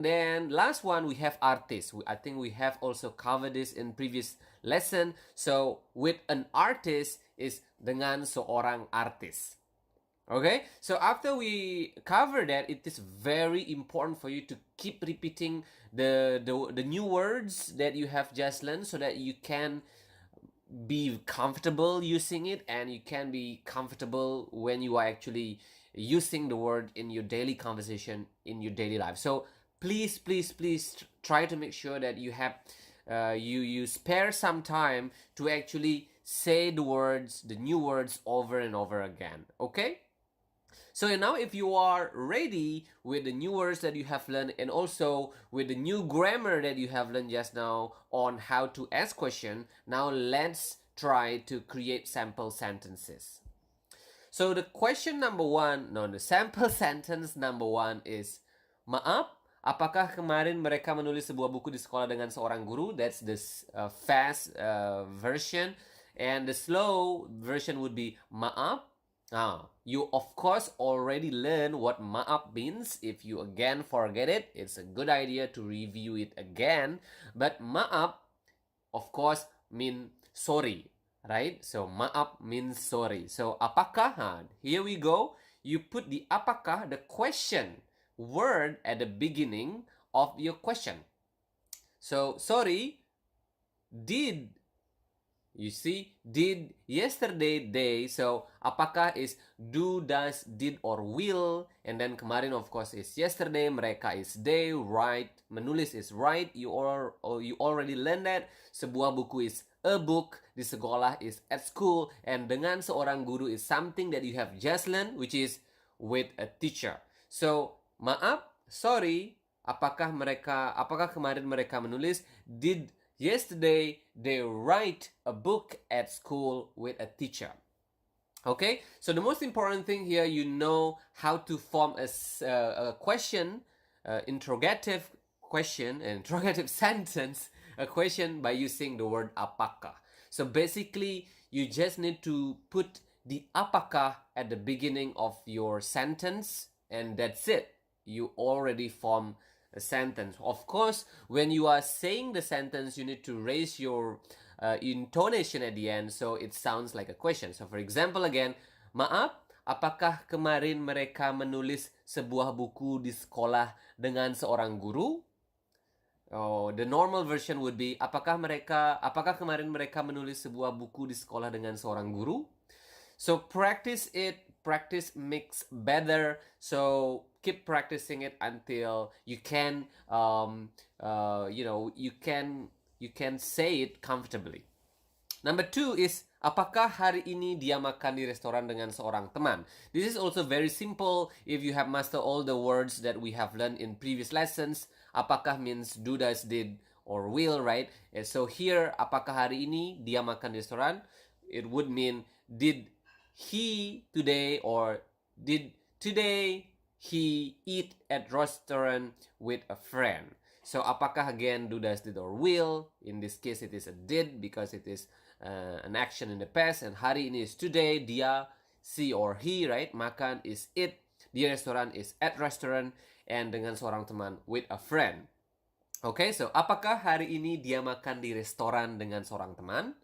Then last one, we have artist. I think we have also covered this in previous lesson. So with an artist is dengan seorang artis. Okay, so after we cover that, it is very important for you to keep repeating the new words that you have just learned so that you can be comfortable using it, and you can be comfortable when you are actually using the word in your daily conversation, in your daily life. So please try to make sure that you have you spare some time to actually say the words, the new words, over and over again. Okay, so now if you are ready with the new words that you have learned, and also with the new grammar that you have learned just now on how to ask question, now let's try to create sample sentences. So the sample sentence number one is, maaf, apakah kemarin mereka menulis sebuah buku di sekolah dengan seorang guru? That's the fast version. And the slow version would be, maaf. You of course already learned what maaf means. If you again forget it, it's a good idea to review it again. But maaf, of course, mean sorry, right? So maaf means sorry. So apakah? Here we go. You put the apakah, the question word, at the beginning of your question. So sorry, did. You see, did, yesterday, day. So apakah is do, does, did, or will. And then kemarin of course is yesterday, mereka is they, write, menulis is write. You already learned that. Sebuah buku is a book, di sekolah is at school, and dengan seorang guru is something that you have just learned, which is with a teacher. So maaf, sorry, apakah kemarin mereka menulis, did yesterday they write a book at school with a teacher. Okay, so the most important thing here, you know how to form a question, interrogative question, an interrogative sentence, a question by using the word apakah. So basically, you just need to put the apakah at the beginning of your sentence, and that's it. You already form a sentence. Of course, when you are saying the sentence, you need to raise your intonation at the end so it sounds like a question. So for example again, maaf, apakah kemarin mereka menulis sebuah buku di sekolah dengan seorang guru? Oh, the normal version would be, apakah kemarin mereka menulis sebuah buku di sekolah dengan seorang guru? So practice it. Practice makes better. So keep practicing it until you can, you can say it comfortably. Number two is, apakah hari ini dia makan di restoran dengan seorang teman? This is also very simple if you have mastered all the words that we have learned in previous lessons. Apakah means do, does, did, or will, right? And so here, apakah hari ini dia makan di restoran? It would mean, did he today, or did today he eat at restaurant with a friend? So apakah again, do, does, did, or will. In this case it is a did because it is an action in the past, and hari ini is today, dia, she or he, right? Makan is it, di restoran is at restaurant, and dengan seorang teman with a friend. Okay, so apakah hari ini dia makan di restoran dengan seorang teman?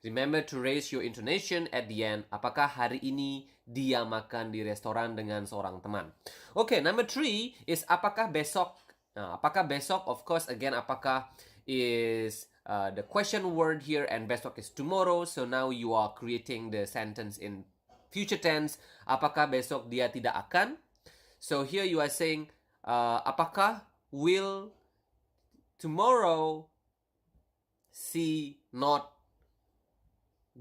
Remember to raise your intonation at the end. Apakah hari ini dia makan di restoran dengan seorang teman? Okay, number three is apakah besok? Apakah besok? Of course, again, apakah is the question word here, and besok is tomorrow. So now you are creating the sentence in future tense. Apakah besok dia tidak akan? So here you are saying, apakah will tomorrow she not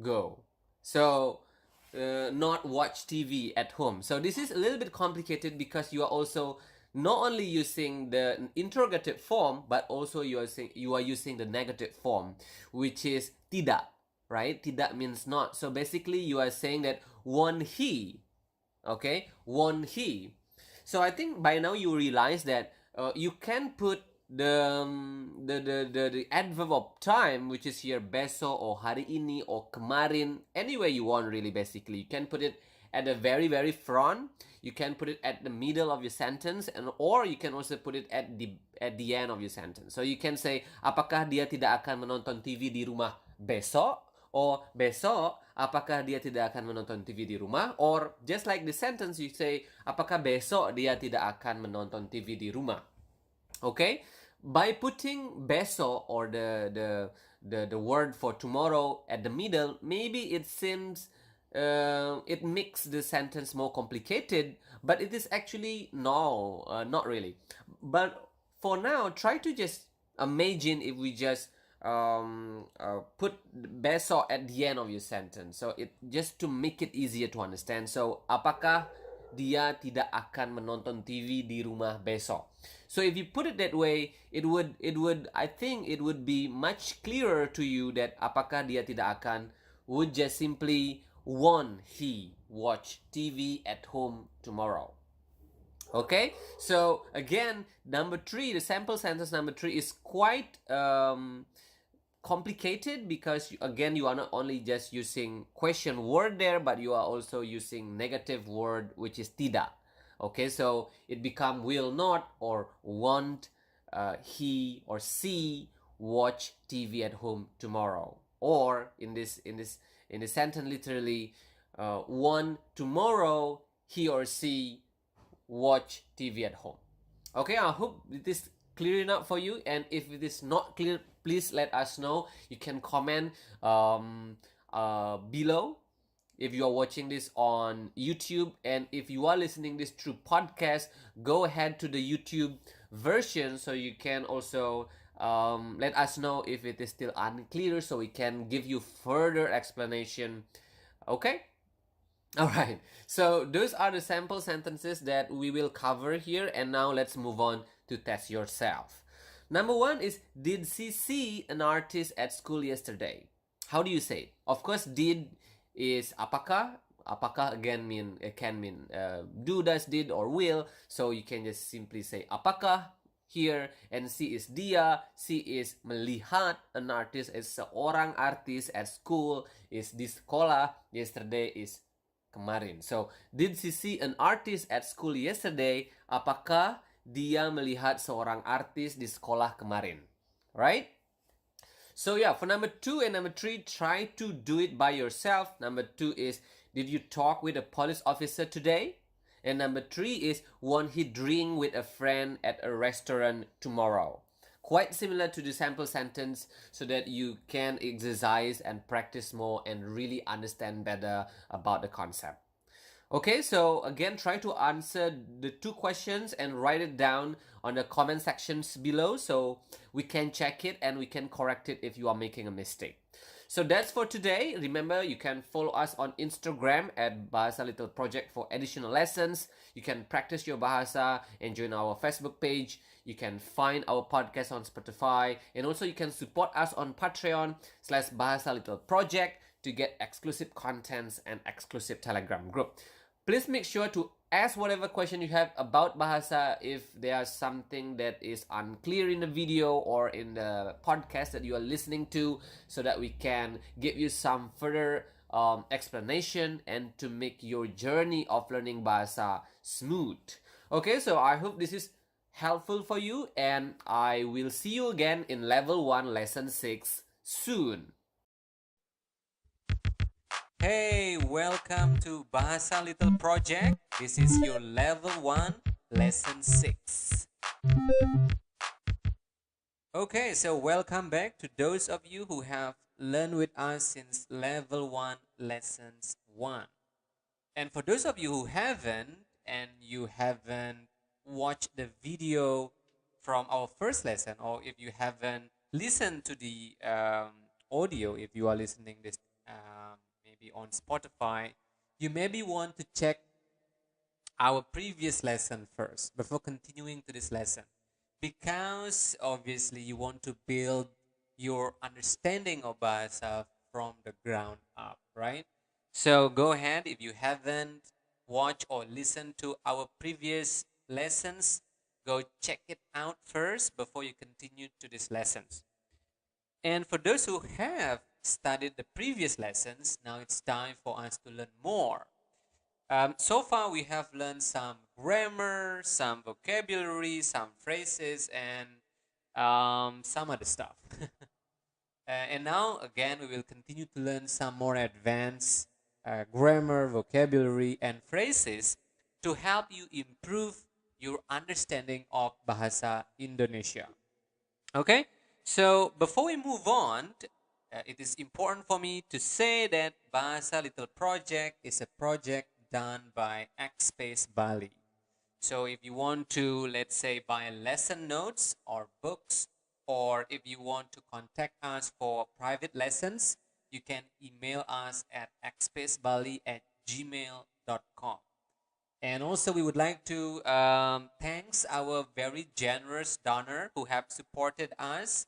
go? So not watch TV at home. So this is a little bit complicated because you are also not only using the interrogative form, but also you are using the negative form, which is tidak, right? Tidak means not. So basically you are saying that won't he, okay? Won't he? So I think by now you realize that you can put the adverb of time, which is here besok or hari ini or kemarin, any way you want really. Basically you can put it at the very very front, you can put it at the middle of your sentence, and or you can also put it at the end of your sentence. So you can say, apakah dia tidak akan menonton TV di rumah besok? Or besok, apakah dia tidak akan menonton TV di rumah? Or just like the sentence, you say, apakah besok dia tidak akan menonton TV di rumah? Okay, by putting besok or the word for tomorrow at the middle, maybe it seems it makes the sentence more complicated, but it is actually no, not really. But for now, try to just imagine if we just put besok at the end of your sentence. So it just to make it easier to understand. So apakah dia tidak akan menonton TV di rumah besok? So if you put it that way, it would I think it would be much clearer to you that apakah dia tidak akan would just simply won't he watch TV at home tomorrow. Okay, so again, number 3, the sample sentence number 3 is quite complicated because again you are not only just using question word there, but you are also using negative word, which is tidak. Okay, so it become will not or won't he or she watch TV at home tomorrow, or in this sentence literally, won't tomorrow he or she watch TV at home. Okay, I hope it is clear enough for you, and if it is not clear, please let us know. You can comment below if you are watching this on YouTube, and if you are listening this through podcast, go ahead to the YouTube version so you can also let us know if it is still unclear, so we can give you further explanation. Okay, all right, so those are the sample sentences that we will cover here, and now let's move on to test yourself. Number 1 is, did she see an artist at school yesterday? How do you say it? Of course, did is apakah. Apakah again can mean do, does, did, or will. So you can just simply say apakah here, and see is dia. Si is melihat an artist, is seorang artis at school, is di sekolah. Yesterday is kemarin. So did she see an artist at school yesterday? Apakah dia melihat seorang artis di sekolah kemarin? Right? So yeah, for number 2 and number 3, try to do it by yourself. Number 2 is, did you talk with a police officer today? And number 3 is, won't he drink with a friend at a restaurant tomorrow? Quite similar to the sample sentence, so that you can exercise and practice more and really understand better about the concept. Okay, so again, try to answer the 2 questions and write it down on the comment sections below so we can check it and we can correct it if you are making a mistake. So that's for today. Remember, you can follow us on Instagram at Bahasa Little Project for additional lessons. You can practice your Bahasa and join our Facebook page. You can find our podcast on Spotify, and also you can support us on Patreon/Bahasa Little Project to get exclusive contents and exclusive Telegram group. Please make sure to ask whatever question you have about Bahasa if there's something that is unclear in the video or in the podcast that you are listening to, so that we can give you some further explanation and to make your journey of learning Bahasa smooth. Okay, so I hope this is helpful for you, and I will see you again in level 1 lesson 6 soon. Hey, welcome to Bahasa Little Project. This is your level 1 lesson 6. Okay, so welcome back to those of you who have learned with us since level 1 lessons 1. And for those of you who haven't, and you haven't watched the video from our first lesson, or if you haven't listened to the audio, if you are listening this maybe on Spotify, you maybe want to check our previous lesson first before continuing to this lesson, because obviously you want to build your understanding of Bahasa from the ground up, right? So go ahead, if you haven't watched or listened to our previous lessons, go check it out first before you continue to these lessons. And for those who have studied the previous lessons, now it's time for us to learn more. So far, we have learned some grammar, some vocabulary, some phrases, and some other stuff. And now, again, we will continue to learn some more advanced grammar, vocabulary, and phrases to help you improve your understanding of Bahasa Indonesia. Okay, so before we move on, it is important for me to say that Bahasa Little Project is a project done by Xspace Bali. So if you want to, let's say, buy lesson notes or books, or if you want to contact us for private lessons, you can email us at xspacebali@gmail.com. And also, we would like to thanks our very generous donor who have supported us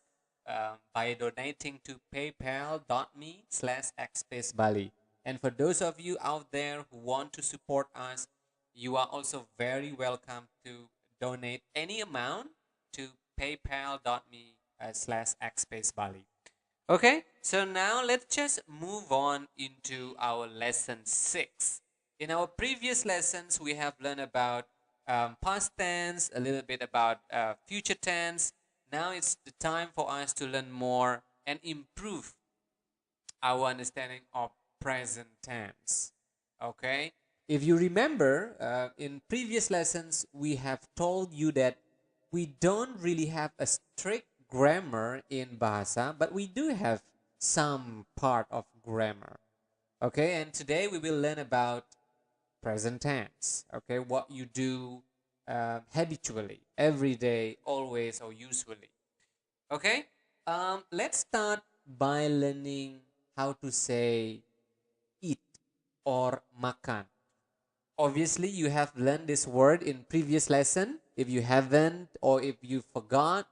by donating to paypal.me/xspacebali. And for those of you out there who want to support us, you are also very welcome to donate any amount to paypal.me/xspacebali. Okay, so now let's just move on into our lesson 6. In our previous lessons, we have learned about past tense, a little bit about future tense. Now it's the time for us to learn more and improve our understanding of present tense. Okay, if you remember, in previous lessons, we have told you that we don't really have a strict grammar in Bahasa, but we do have some part of grammar. Okay, and today we will learn about present tense. Okay, what you do habitually, every day, always, or usually. Okay, let's start by learning how to say eat or makan. Obviously, you have learned this word in previous lesson. If you haven't, or if you forgot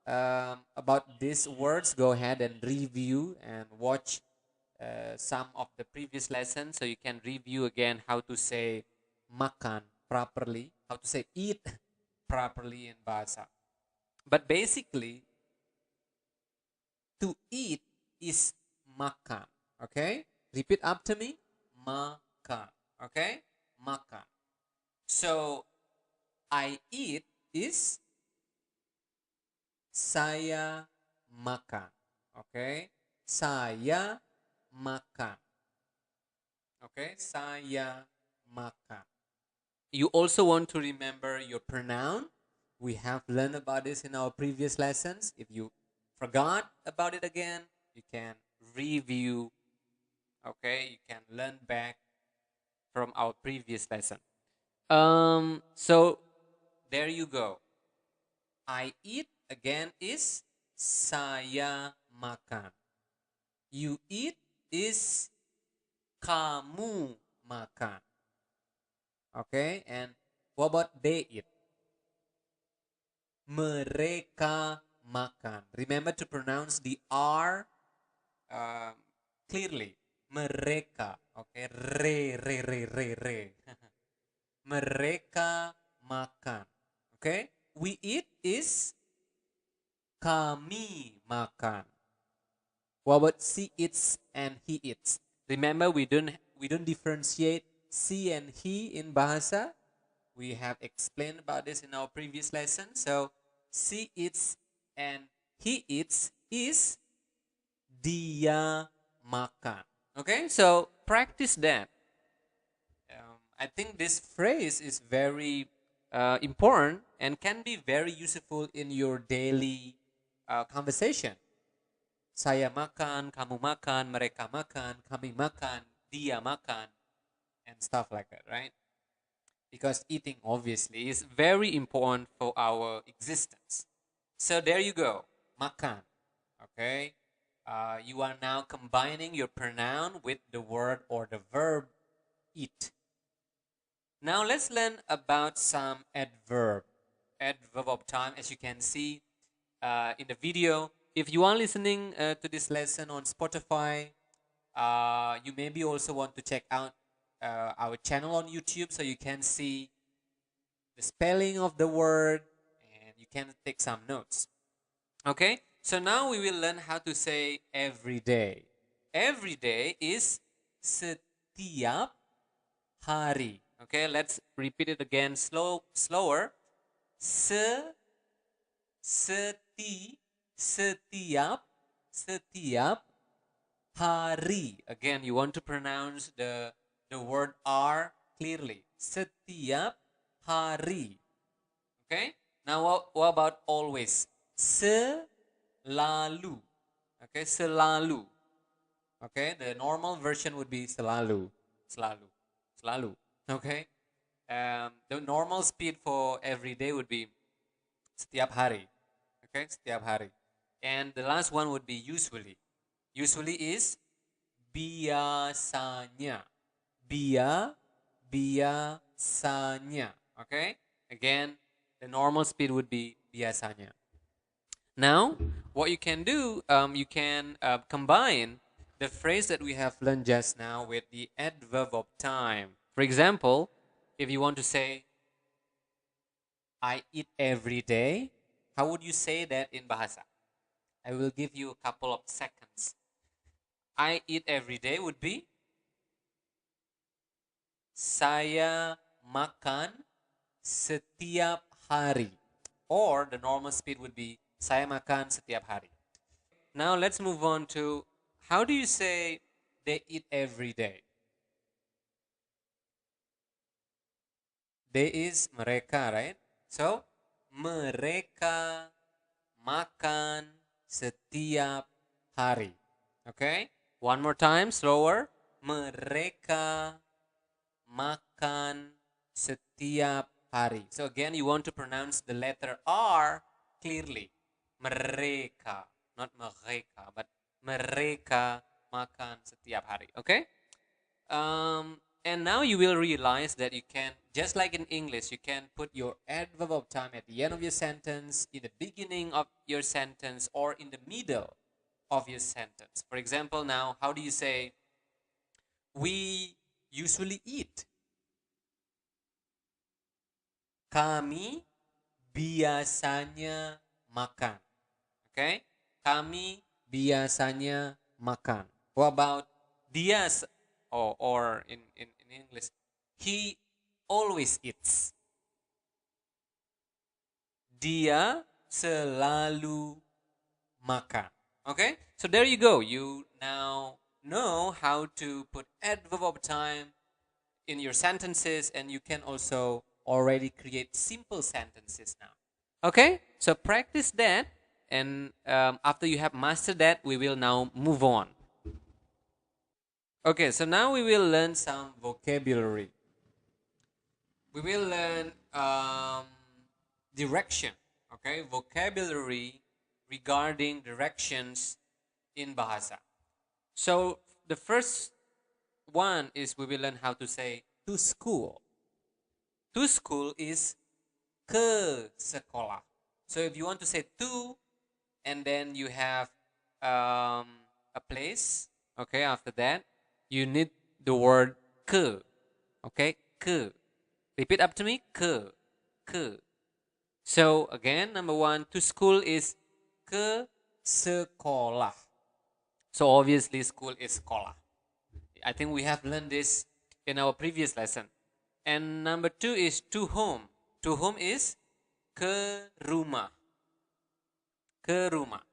about these words, go ahead and review and watch some of the previous lessons so you can review again how to say makan properly, how to say eat properly in Bahasa. But basically, to eat is makan. Okay? Repeat after me. Makan. Okay? Makan. So, I eat is saya makan. Okay? Saya makan. Okay? Saya makan. You also want to remember your pronoun. We have learned about this in our previous lessons. If you forgot about it again, you can review. Okay? You can learn back from our previous lesson. So there you go. I eat again is saya makan. You eat is kamu makan. Okay, and what about they eat? Mereka makan. Remember to pronounce the R clearly. Mereka. Okay, re. Mereka makan. Okay, we eat is kami makan. What about she eats and he eats? Remember, we don't differentiate she and he in Bahasa. We have explained about this in our previous lesson. So she eats and he eats is dia makan. Okay, so practice that. I think this phrase is very important and can be very useful in your daily conversation. Saya makan, kamu makan, mereka makan, kami makan, dia makan, and stuff like that, right? Because eating obviously is very important for our existence. So there you go, makan. Okay, you are now combining your pronoun with the word or the verb eat. Now let's learn about some adverb. Adverb of time, as you can see in the video. If you are listening to this lesson on Spotify, you maybe also want to check out our channel on YouTube so you can see the spelling of the word and you can take some notes. Okay, so now we will learn how to say every day. Every day is setiap hari. Okay, let's repeat it again slower. Setiap hari. Again, you want to pronounce the word R clearly. Setiap hari. Okay. Now what about always? Selalu. Okay, selalu. Okay, the normal version would be selalu. Selalu. Selalu. Okay. The normal speed for every day would be setiap hari. Okay, setiap hari. And the last one would be usually. Usually is biasanya. Biasanya. Okay? Again, the normal speed would be biasanya. Now, what you can do, you can combine the phrase that we have learned just now with the adverb of time. For example, if you want to say, I eat every day, how would you say that in Bahasa? I will give you a couple of seconds. I eat every day would be saya makan setiap hari. Or the normal speed would be saya makan setiap hari. Now let's move on to how do you say they eat every day? They is mereka, right? So mereka makan setiap hari. Okay? One more time, slower. Mereka makan setiap hari. So again, you want to pronounce the letter R clearly. Mereka, not mereka, but mereka makan setiap hari. Okay? And now you will realize that you can, just like in English, you can put your adverb of time at the end of your sentence, in the beginning of your sentence, or in the middle of your sentence. For example, now, how do you say, we usually eat? Kami biasanya makan. Okay? Kami biasanya makan. What about dia, or in English, he always eats. Dia selalu makan. Okay? So there you go. You now know how to put adverb of time in your sentences, and you can also already create simple sentences now. Okay? So practice that, and after you have mastered that, we will now move on. Okay, so now we will learn some vocabulary. We will learn direction. Okay, vocabulary regarding directions in Bahasa. So the first one is we will learn how to say to school. To school is ke sekolah. So if you want to say to, and then you have a place, okay, after that, you need the word ke. Okay, ke. Repeat up to me, ke. Ke. So again, number one, to school is ke sekolah. So obviously school is sekolah. I think we have learned this in our previous lesson. And number two is to home. To home is ke rumah. Ke rumah.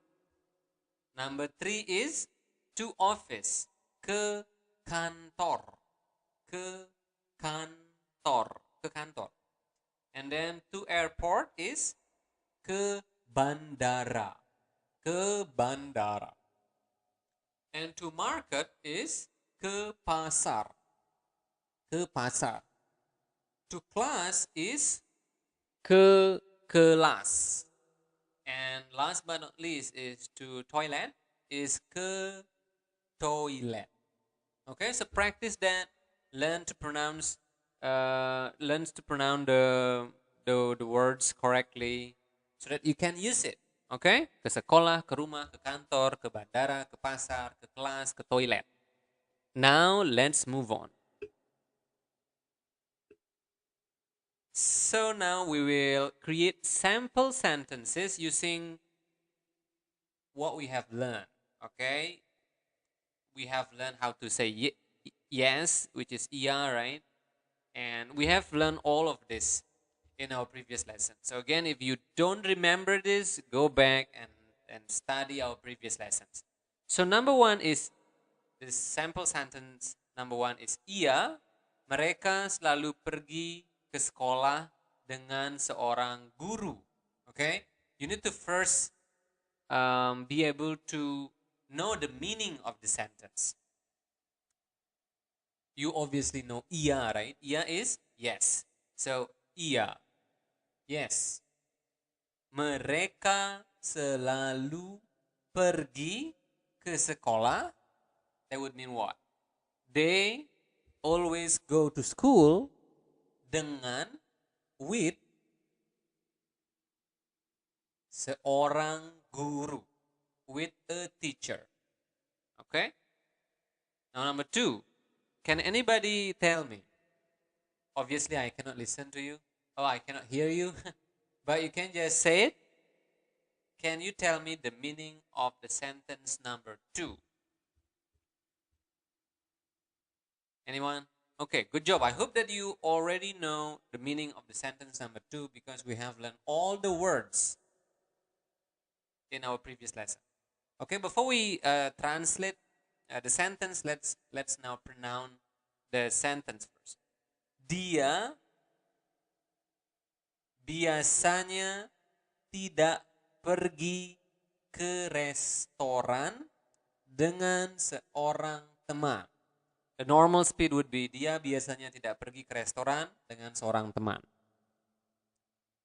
Number three is to office. Ke kantor. Ke kantor. Ke kantor. And then to airport is ke bandara. Ke bandara. And to market is ke pasar. Ke pasar. To class is ke kelas. And last but not least is to toilet is ke toilet. Okay, so practice that. Learn to pronounce the words correctly so that you can use it. Okay? Ke sekolah, ke rumah, ke kantor, ke bandara, ke pasar, ke kelas, ke toilet. Now let's move on. So now we will create sample sentences using what we have learned. Okay? We have learned how to say yes, which is iya, right? And we have learned all of this in our previous lesson. So again, if you don't remember this, go back and study our previous lessons. So number one is this sample sentence. Number one is iya, mereka selalu pergi ke sekolah dengan seorang guru. Okay, you need to first be able to know the meaning of the sentence. You obviously know iya, right? Iya is yes. So iya, yes. Mereka selalu pergi ke sekolah. That would mean what? They always go to school dengan with seorang guru, with a teacher. Okay? Now number two, can anybody tell me? Obviously I cannot listen to you. Oh, I cannot hear you. But you can just say it. Can you tell me the meaning of the sentence number two? Anyone? Okay, good job. I hope that you already know the meaning of the sentence number two because we have learned all the words in our previous lesson. Okay, before we translate the sentence, let's now pronounce the sentence first. Dia biasanya tidak pergi ke restoran dengan seorang teman. The normal speed would be dia biasanya tidak pergi ke restoran dengan seorang teman.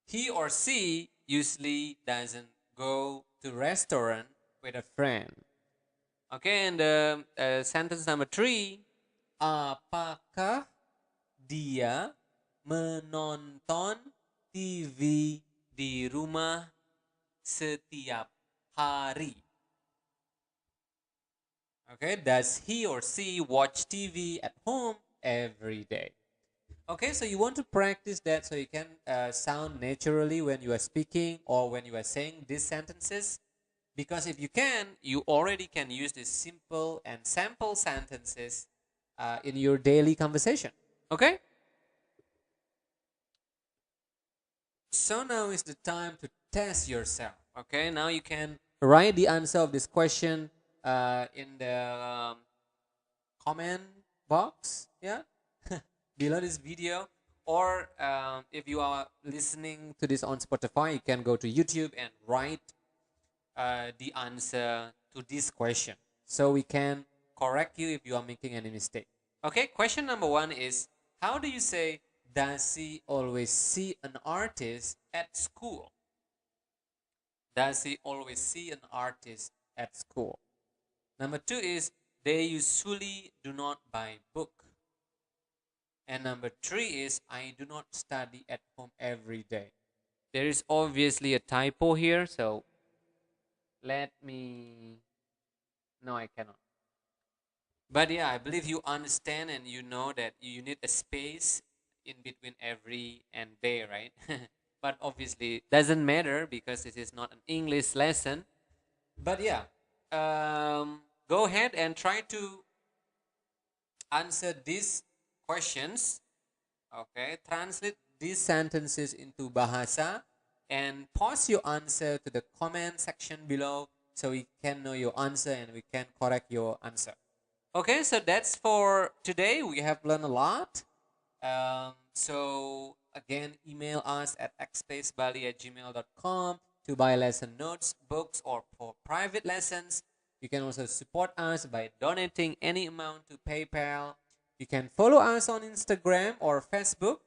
He or she usually doesn't go to restaurant with a friend. Okay, and sentence number three. Apakah dia menonton TV di rumah setiap hari? Okay, does he or she watch TV at home every day? Okay, so you want to practice that so you can sound naturally when you are speaking or when you are saying these sentences. Because if you can, you already can use these simple and sample sentences in your daily conversation. Okay? So now is the time to test yourself. Okay, now you can write the answer of this question in the comment box, yeah, below this video. Or if you are listening to this on Spotify, you can go to YouTube and write the answer to this question so we can correct you if you are making any mistake. Okay, question number one is, how do you say, does he always see an artist at school? Does he always see an artist at school? Number two is, they usually do not buy book. And number three is, I do not study at home every day. There is obviously a typo here, so let me... No, I cannot. But yeah, I believe you understand and you know that you need a space in between every and day, right? But obviously doesn't matter because this is not an English lesson. But yeah, go ahead and try to answer these questions. Okay, translate these sentences into Bahasa and post your answer to the comment section below so we can know your answer and we can correct your answer. Okay, so that's for today. We have learned a lot. So again, email us at xspacebali@gmail.com to buy lesson notes, books, or for private lessons. You can also support us by donating any amount to PayPal. You can follow us on Instagram or Facebook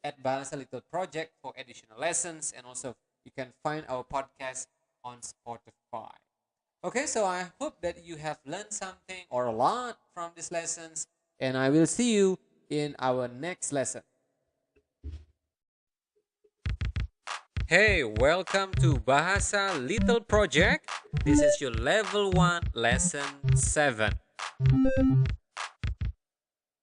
at Bahasa Little Project for additional lessons, and also you can find our podcast on Spotify. Okay, so I hope that you have learned something or a lot from these lessons, and I will see you in our next lesson. Hey, welcome to Bahasa Little Project. This is your level 1 lesson 7.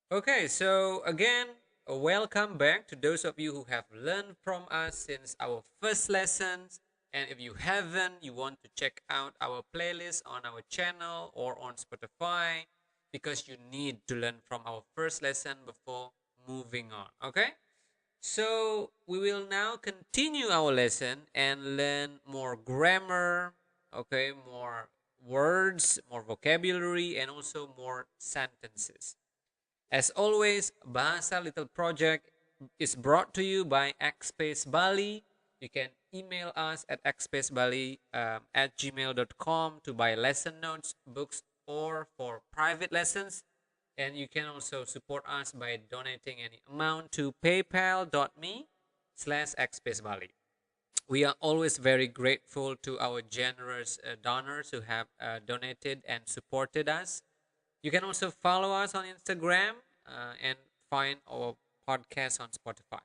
Okay, so again, welcome back to those of you who have learned from us since our first lessons. And if you haven't, you want to check out our playlist on our channel or on Spotify because you need to learn from our first lesson before moving on. Okay, so we will now continue our lesson and learn more grammar, okay, more words, more vocabulary, and also more sentences. As always, Bahasa Little Project is brought to you by Xspace Bali. You can email us at xspacebali at gmail.com to buy lesson notes, books, or for private lessons. And you can also support us by donating any amount to paypal.me/xspacebali. We are always very grateful to our generous donors who have donated and supported us. You can also follow us on Instagram and find our podcast on Spotify.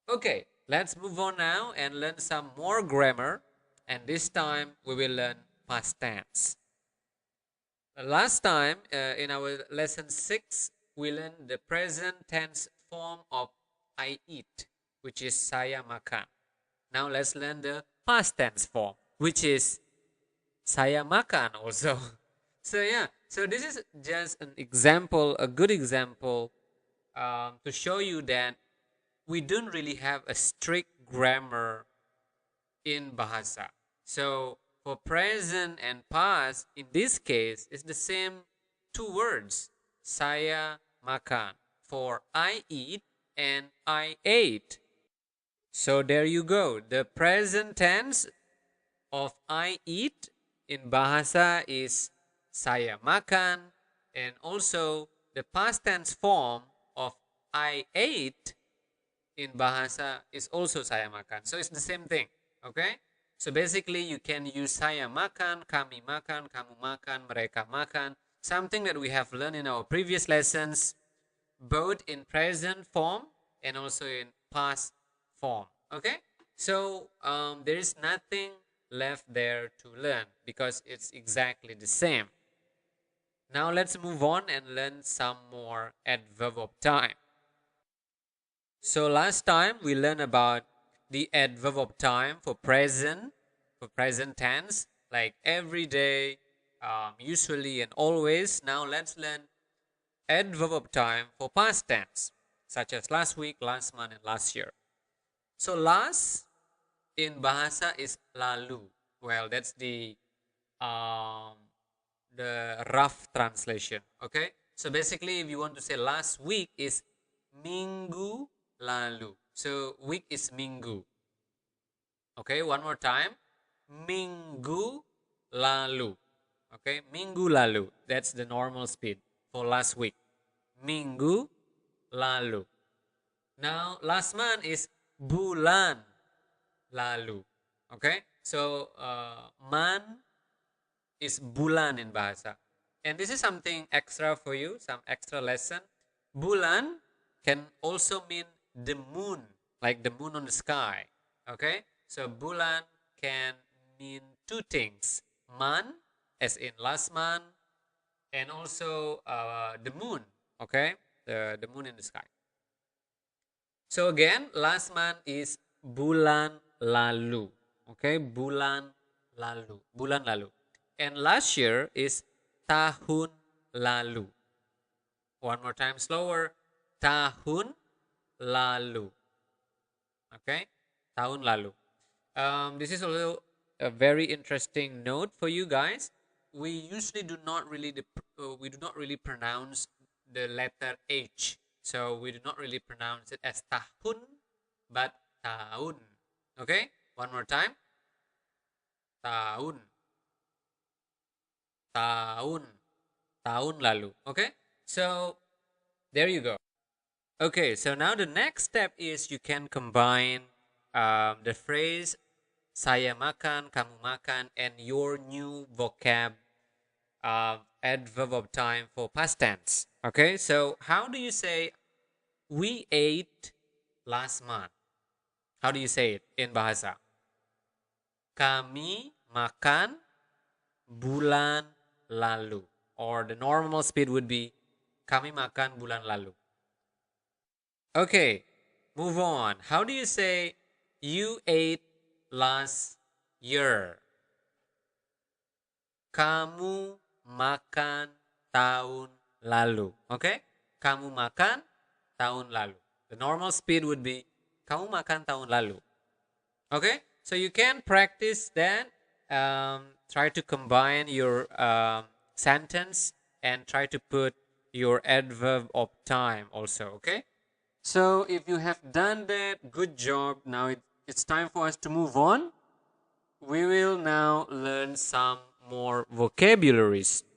Okay, let's move on now and learn some more grammar. And this time we will learn past tense. Last time in our lesson 6, we learned the present tense form of I eat, which is saya makan. Now let's learn the past tense form, which is saya makan also. So yeah, so this is just an example, a good example to show you that we don't really have a strict grammar in Bahasa. So for present and past, in this case, it's the same two words, saya makan, for I eat and I ate. So there you go. The present tense of I eat in Bahasa is saya makan, and also the past tense form of I ate in Bahasa is also saya makan. So it's the same thing. Okay? So basically you can use saya makan, kami makan, kamu makan, mereka makan. Something that we have learned in our previous lessons, both in present form and also in past form. Okay? So there is nothing left there to learn because it's exactly the same. Now let's move on and learn some more adverb of time. So last time we learned about the adverb of time for present tense, like every day, usually, and always. Now let's learn adverb of time for past tense, such as last week, last month, and last year. So last in Bahasa is lalu. Well, that's the rough translation. Okay, so basically, if you want to say last week is minggu lalu. So week is minggu. Okay, one more time. Minggu lalu. Okay, minggu lalu. That's the normal speed for last week. Minggu lalu. Now, last month is bulan lalu. Okay, so man is bulan in Bahasa. And this is something extra for you, some extra lesson. Bulan can also mean the moon, like the moon on the sky. Okay, so bulan can mean two things: man, as in last month, and also the moon. Okay, the moon in the sky. So again, last month is bulan lalu. Okay, bulan lalu. And last year is tahun lalu. One more time slower. Tahun lalu. Okay, tahun lalu. This is also a very interesting note for you guys. We usually do not really pronounce the letter H. So we do not really pronounce it as tahun, but tahun. Okay, one more time. Tahun. Tahun lalu. Okay, so there you go. Okay, so now the next step is you can combine the phrase saya makan, kamu makan, and your new vocab adverb of time for past tense. Okay, so how do you say we ate last month? How do you say it in Bahasa? Kami makan bulan lalu. Or the normal speed would be kami makan bulan lalu. Okay, move on. How do you say you ate last year? Kamu makan tahun lalu. Okay? Kamu makan tahun lalu. The normal speed would be kamu makan tahun lalu. Okay, so you can practice that. Try to combine your sentence and try to put your adverb of time also. Okay, so if you have done that, good job. Now it's time for us to move on. We will now learn some more vocabularies.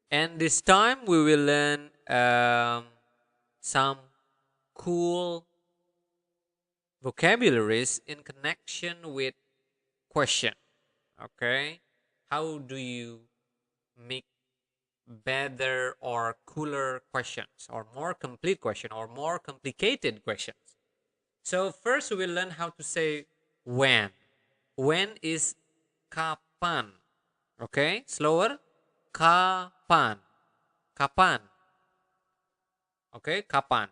And this time we will learn some cool vocabularies in connection with question. Okay, how do you make better or cooler questions, or more complete question, or more complicated questions? So first we will learn how to say when. When is kapan. Okay, slower. Kapan. Kapan. Okay, kapan.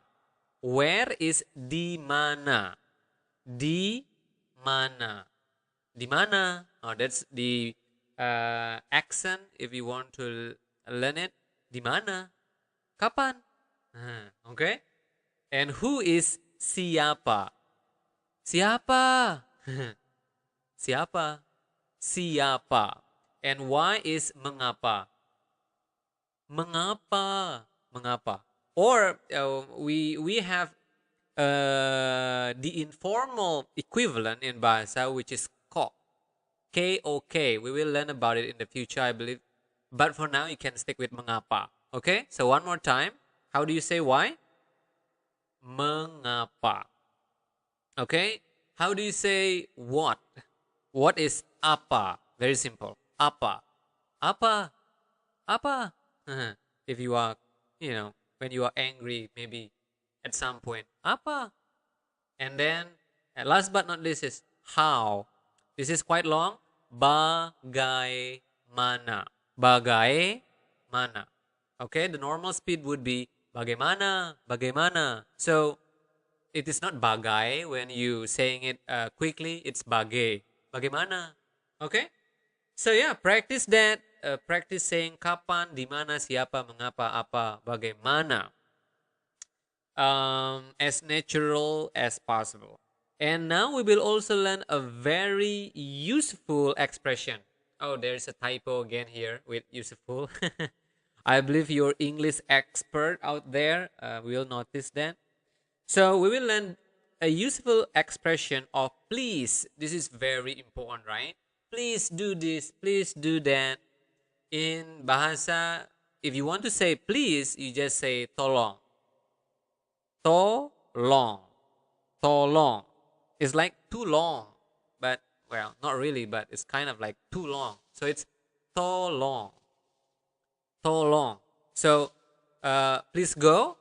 Where is di mana. Di mana. Di mana. Oh, that's the accent if you want to learn it. Di mana. Kapan. Okay. And who is siapa. Siapa. Siapa. Siapa. And why is mengapa. Mengapa. Mengapa. Or we have the informal equivalent in Bahasa, which is kok. K-O-K. We will learn about it in the future, I believe. But for now, you can stick with mengapa. Okay? So one more time. How do you say why? Mengapa. Okay? How do you say what? What is apa? Very simple. Apa. Apa. Apa. If you are, when you are angry, maybe at some point. Apa. And then, last but not least is how. This is quite long. Bagaimana. Bagaimana. Okay, the normal speed would be bagaimana, bagaimana. So, it is not bagai when you saying it quickly. It's bagai. Bagaimana. Okay? So yeah, practice that. Practice saying kapan, di mana, siapa, mengapa, apa, bagaimana. As natural as possible. And now we will also learn a very useful expression. Oh, there's a typo again here with useful. I believe your English expert out there will notice that. So we will learn a useful expression of please. This is very important, right? Please do this, please do that. In Bahasa, if you want to say please, you just say tolong. Tolong. Tolong. It's like too long, but, well, not really, but it's kind of like too long. So it's tolong. Tolong. So, please go.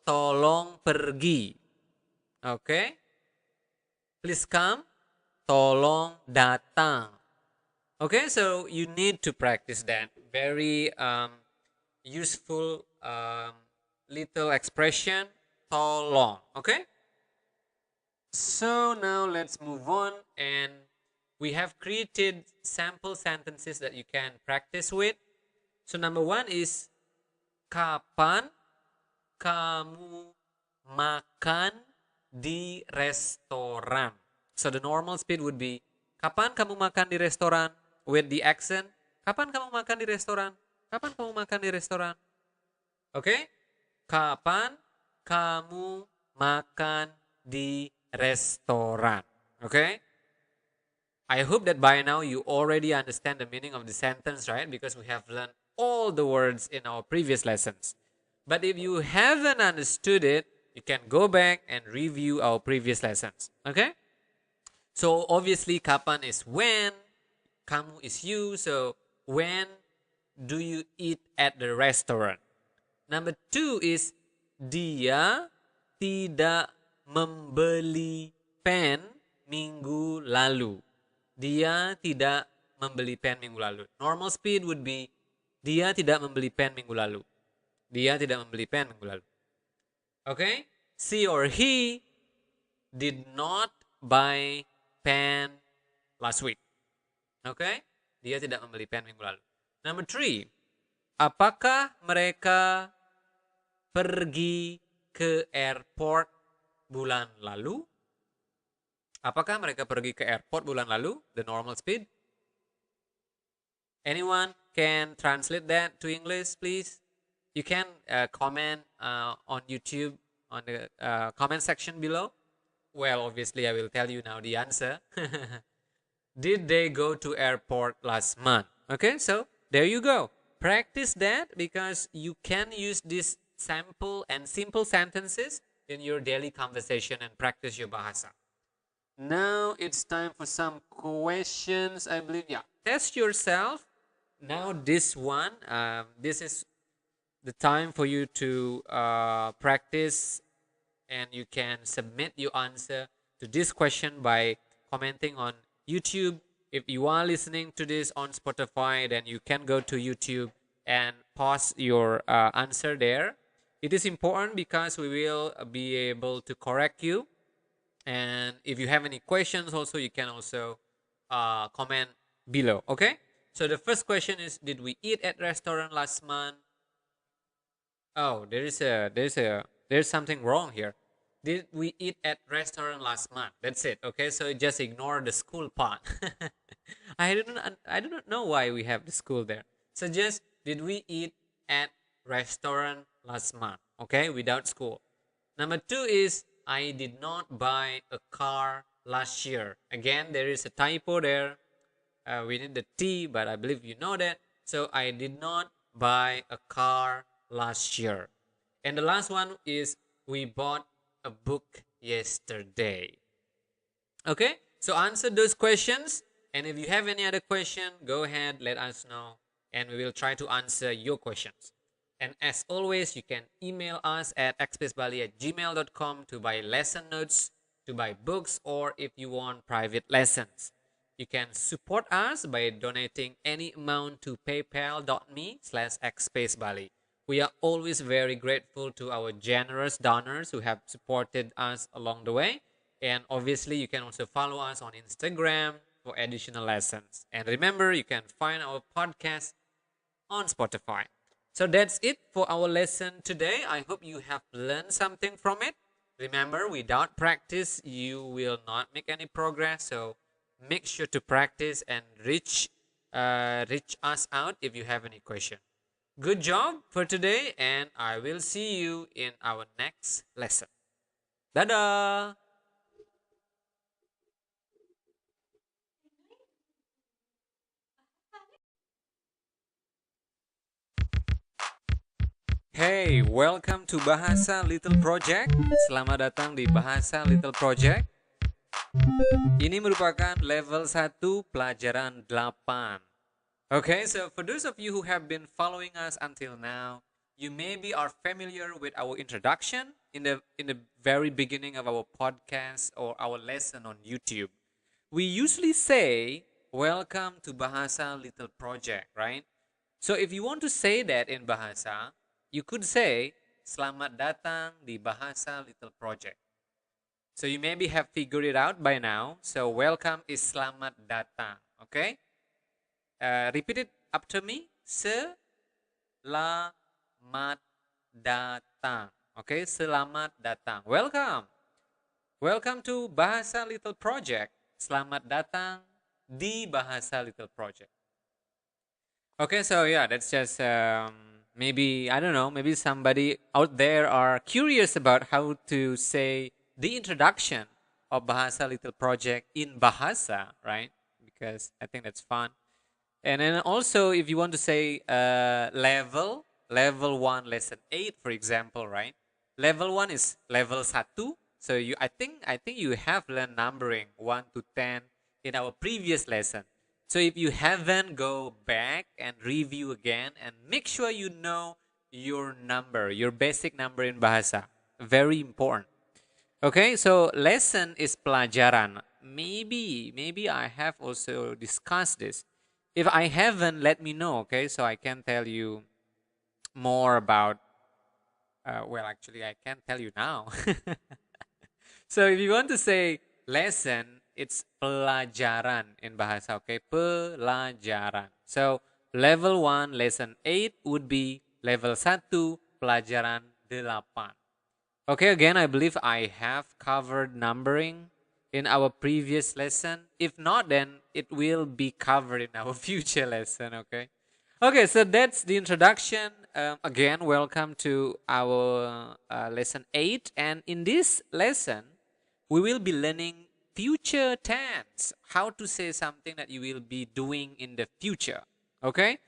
Tolong pergi. Okay? Please come. Tolong datang. Okay, so you need to practice that. Very useful little expression. Tolong. Okay? So now let's move on, and we have created sample sentences that you can practice with. So number one is kapan kamu makan di restoran. So the normal speed would be kapan kamu makan di restoran, with the accent kapan kamu makan di restoran, kapan kamu makan di restoran. Okay? Kapan kamu makan di restoran. Okay? I hope that by now you already understand the meaning of the sentence, right? Because we have learned all the words in our previous lessons. But if you haven't understood it, you can go back and review our previous lessons. Okay? So obviously kapan is when, kamu is you. So when do you eat at the restaurant? Number two is dia tidak membeli pen minggu lalu. Dia tidak membeli pen minggu lalu. Normal speed would be dia tidak membeli pen minggu lalu. Dia tidak membeli pen minggu lalu. Okay? She or he did not buy pen last week. Okay? Dia tidak membeli pen minggu lalu. Number three. Apakah mereka pergi ke airport bulan lalu? Apakah mereka pergi ke airport bulan lalu? The normal speed. Anyone can translate that to English, please? You can comment on YouTube on the comment section below. Well, obviously, I will tell you now the answer. Did they go to airport last month? Okay, so there you go. Practice that because you can use these sample and simple sentences in your daily conversation and practice your bahasa. Now it's time for some questions, I believe. Yeah, test yourself. Now this one, this is the time for you to practice, and you can submit your answer to this question by commenting on YouTube. If you are listening to this on Spotify, then you can go to YouTube and post your answer there. It is important because we will be able to correct you. And if you have any questions also, you can also comment below. Okay, so the first question is, did we eat at restaurant last month? Oh, there's something wrong here. Did we eat at restaurant last month? That's it. Okay, so just ignore the school part. I do not know why we have the school there. So just, did we eat at restaurant last month? Okay, without school. Number two is, I did not buy a car last year. Again, there is a typo there. We need the T, but I believe you know that. So I did not buy a car last year. And the last one is, we bought a book yesterday. Okay, so answer those questions. And if you have any other question, go ahead, let us know, and we will try to answer your questions. And as always, you can email us at xspacebali@gmail.com to buy lesson notes, to buy books, or if you want private lessons. You can support us by donating any amount to paypal.me/xspacebali. We are always very grateful to our generous donors who have supported us along the way. And obviously, you can also follow us on Instagram for additional lessons. And remember, you can find our podcast on Spotify. So that's it for our lesson today. I hope you have learned something from it. Remember, without practice, you will not make any progress. So make sure to practice and reach us out if you have any question. Good job for today, and I will see you in our next lesson. Dadah! Hey, welcome to Bahasa Little Project. Selamat datang di Bahasa Little Project. Ini merupakan level 1 pelajaran 8. Okay, so for those of you who have been following us until now, you maybe are familiar with our introduction in the very beginning of our podcast or our lesson on YouTube. We usually say, welcome to Bahasa Little Project, right? So if you want to say that in Bahasa, you could say, selamat datang di Bahasa Little Project. So you maybe have figured it out by now. So welcome is selamat datang, okay? Repeat it after me. Selamat datang. Okay, selamat datang. Welcome. Welcome to Bahasa Little Project. Selamat datang di Bahasa Little Project. Okay, so yeah, that's just maybe, I don't know, maybe somebody out there are curious about how to say the introduction of Bahasa Little Project in Bahasa, right? Because I think that's fun. And then also, if you want to say level 1, lesson 8, for example, right? Level 1 is level 1. So I think you have learned numbering 1 to 10 in our previous lesson. So if you haven't, go back and review again and make sure you know your number, your basic number in Bahasa. Very important. Okay, so lesson is pelajaran. Maybe I have also discussed this. If I haven't, let me know, okay? So I can tell you more about, well, actually, I can tell you now. So if you want to say lesson, it's pelajaran in Bahasa, okay? Pelajaran. So level 1, lesson 8 would be level 1, pelajaran 8. Okay, again, I believe I have covered numbering in our previous lesson. If not, then it will be covered in our future lesson, okay? Okay, so that's the introduction. Again, welcome to our lesson 8. And in this lesson, we will be learning future tense, how to say something that you will be doing in the future, okay?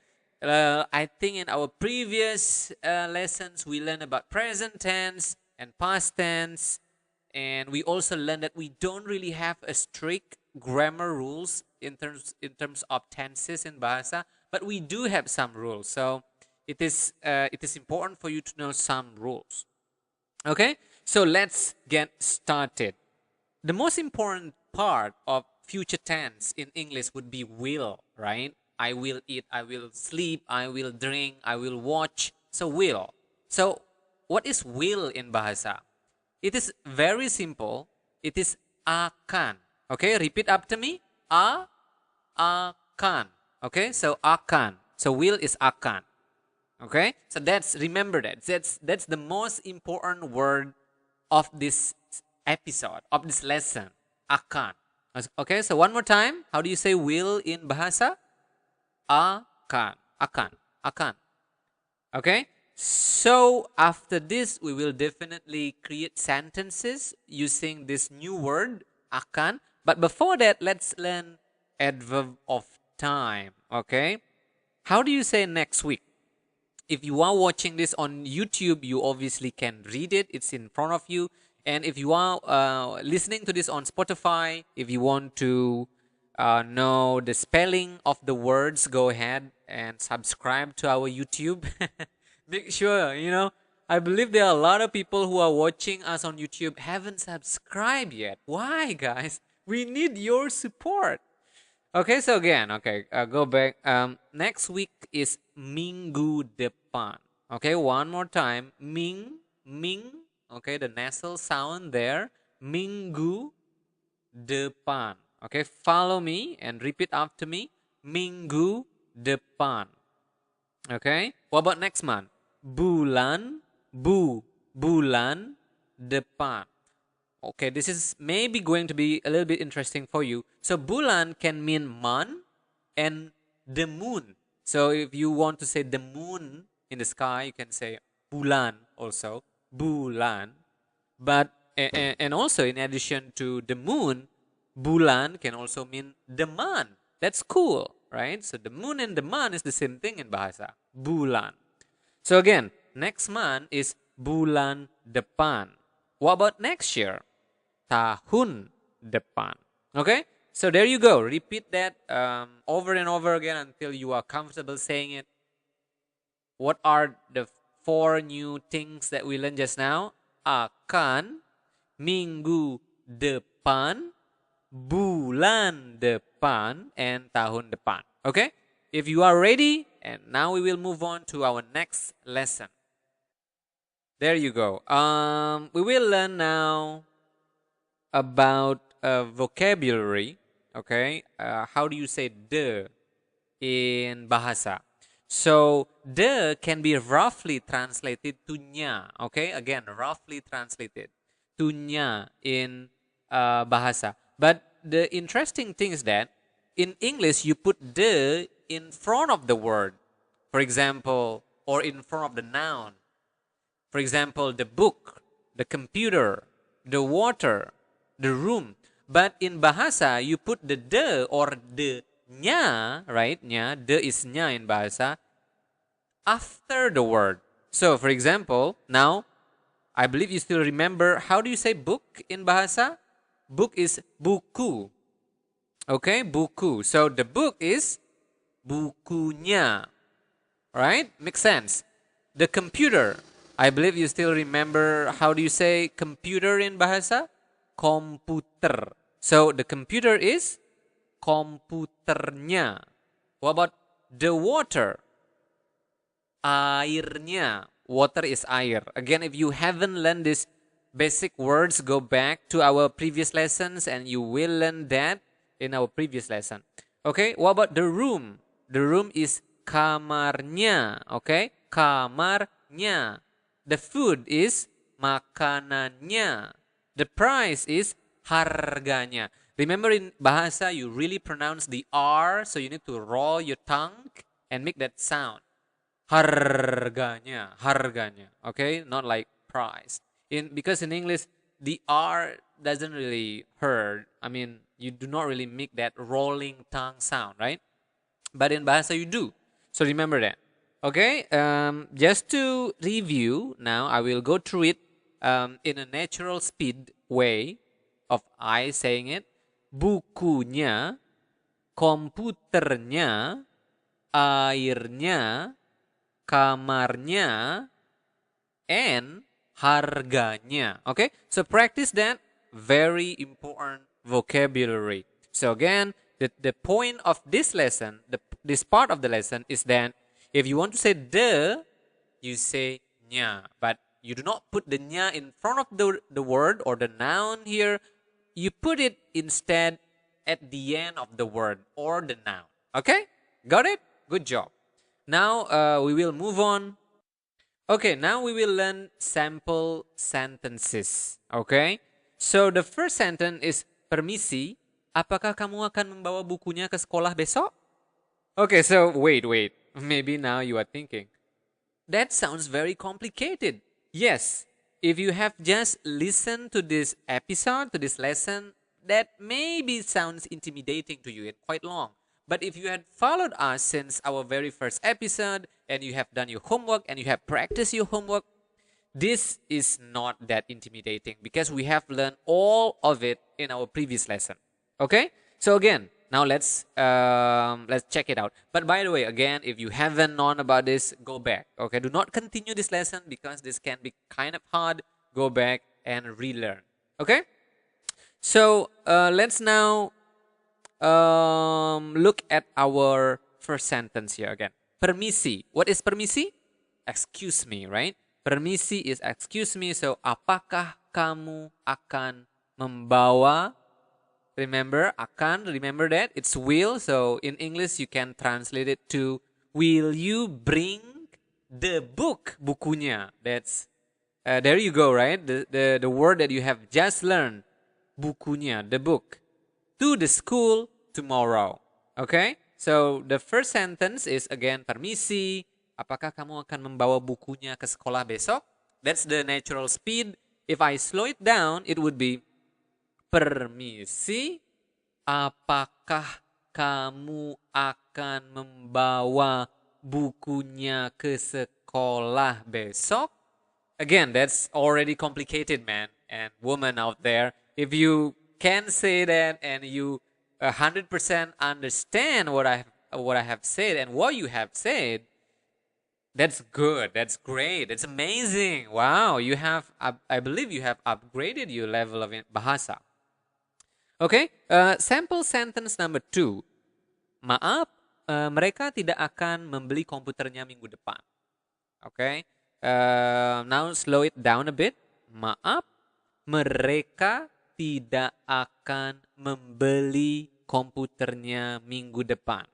I think in our previous lessons, we learned about present tense and past tense. And we also learned that we don't really have a strict grammar rules in terms of tenses in Bahasa, but we do have some rules. So it is important for you to know some rules. Okay, so let's get started. The most important part of future tense in English would be will, right? I will eat, I will sleep, I will drink, I will watch. So will. So what is will in Bahasa? It is very simple. It is akan. Okay, repeat after me. Akan. Okay, so akan. So will is akan. Okay, so remember that's the most important word of this episode, of this lesson. Akan. Okay, so one more time. How do you say will in Bahasa? Akan. Akan. Akan. Okay, so after this we will definitely create sentences using this new word akan, but before that let's learn adverb of time. Okay, how do you say next week? If you are watching this on YouTube, you obviously can read it, it's in front of you. And if you are listening to this on Spotify, if you want to know the spelling of the words, go ahead and subscribe to our YouTube. Make sure, I believe there are a lot of people who are watching us on YouTube haven't subscribed yet. Why, guys? We need your support. Okay, so again, okay, go back. Next week is minggu depan. Okay, one more time. Ming. Okay, the nasal sound there. Minggu depan. Okay, follow me and repeat after me. Minggu depan. Okay, what about next month? Bulan depan. Okay, this is maybe going to be a little bit interesting for you. So bulan can mean month and the moon. So if you want to say the moon in the sky, you can say bulan also. Bulan. But and also in addition to the moon, bulan can also mean the month. That's cool, right? So the moon and the month is the same thing in Bahasa. Bulan. So again, next month is bulan depan. What about next year? Tahun depan. Okay? So there you go. Repeat that over and over again until you are comfortable saying it. What are the 4 new things that we learned just now? Akan, minggu depan, bulan depan, and tahun depan. Okay? If you are ready, and now we will move on to our next lesson. There you go. We will learn now about vocabulary. Okay, how do you say the in Bahasa? So the can be roughly translated to nya. Okay, again, roughly translated to nya in Bahasa. But the interesting thing is that in English you put the in front of the word, for example, or in front of the noun. For example, the book, the computer, the water, the room. But in Bahasa, you put the or the nya, right? Nya, the is nya in Bahasa, after the word. So, for example, now, I believe you still remember, how do you say book in Bahasa? Book is buku. Okay, buku. So, the book is bukunya. Right? Makes sense. The computer. I believe you still remember, how do you say computer in Bahasa? Komputer. So the computer is komputernya. What about the water? Airnya. Water is air. Again, if you haven't learned these basic words, go back to our previous lessons and you will learn that in our previous lesson. Okay, what about the room? The room is kamarnya. Okay, kamarnya. The food is makanannya. The price is harganya. Remember in Bahasa, you really pronounce the R, so you need to roll your tongue and make that sound. Harganya, harganya. Okay, not like price. Because in English, the R doesn't really hurt. I mean, you do not really make that rolling tongue sound, right? But in Bahasa, you do. So remember that. Okay, just to review, now I will go through it in a natural speed way of I saying it. Bukunya, komputernya, airnya, kamarnya, and harganya. Okay, so practice that. Very important vocabulary. So again, the point of this lesson, this part of the lesson is that if you want to say the, you say nya, but you do not put the nya in front of the word or the noun here. You put it instead at the end of the word or the noun. Okay, got it? Good job. Now we will move on. Okay, now we will learn sample sentences. Okay, so the first sentence is permisi. Apakah kamu akan membawa bukunya ke sekolah besok? Okay, so wait. Maybe now you are thinking, that sounds very complicated. Yes, if you have just listened to this episode, to this lesson, that maybe sounds intimidating to you and quite long. But if you had followed us since our very first episode and you have done your homework and you have practiced your homework, this is not that intimidating because we have learned all of it in our previous lesson. Okay? So again, now let's check it out. But by the way, again, if you haven't known about this, go back. Okay? Do not continue this lesson because this can be kind of hard. Go back and relearn. Okay? So let's now look at our first sentence here again. Permisi. What is permisi? Excuse me, right? Permisi is excuse me. So, apakah kamu akan membawa? Remember, akan. Remember that? It's will. So, in English, you can translate it to, will you bring the book? Bukunya. That's, there you go, right? The word that you have just learned. Bukunya, the book. To the school tomorrow. Okay? So, the first sentence is again, permisi. Apakah kamu akan membawa bukunya ke sekolah besok? That's the natural speed. If I slow it down, it would be, permisi. Apakah kamu akan membawa bukunya ke sekolah besok? Again, that's already complicated, man and woman out there. If you can say that and you 100% understand what I have said and what you have said, that's good. That's great. That's amazing. Wow, you have, I believe you have upgraded your level of Bahasa. Okay, sample sentence number 2. Maaf, mereka tidak akan membeli komputernya minggu depan. Okay, now slow it down a bit. Maaf, mereka tidak akan membeli komputernya minggu depan.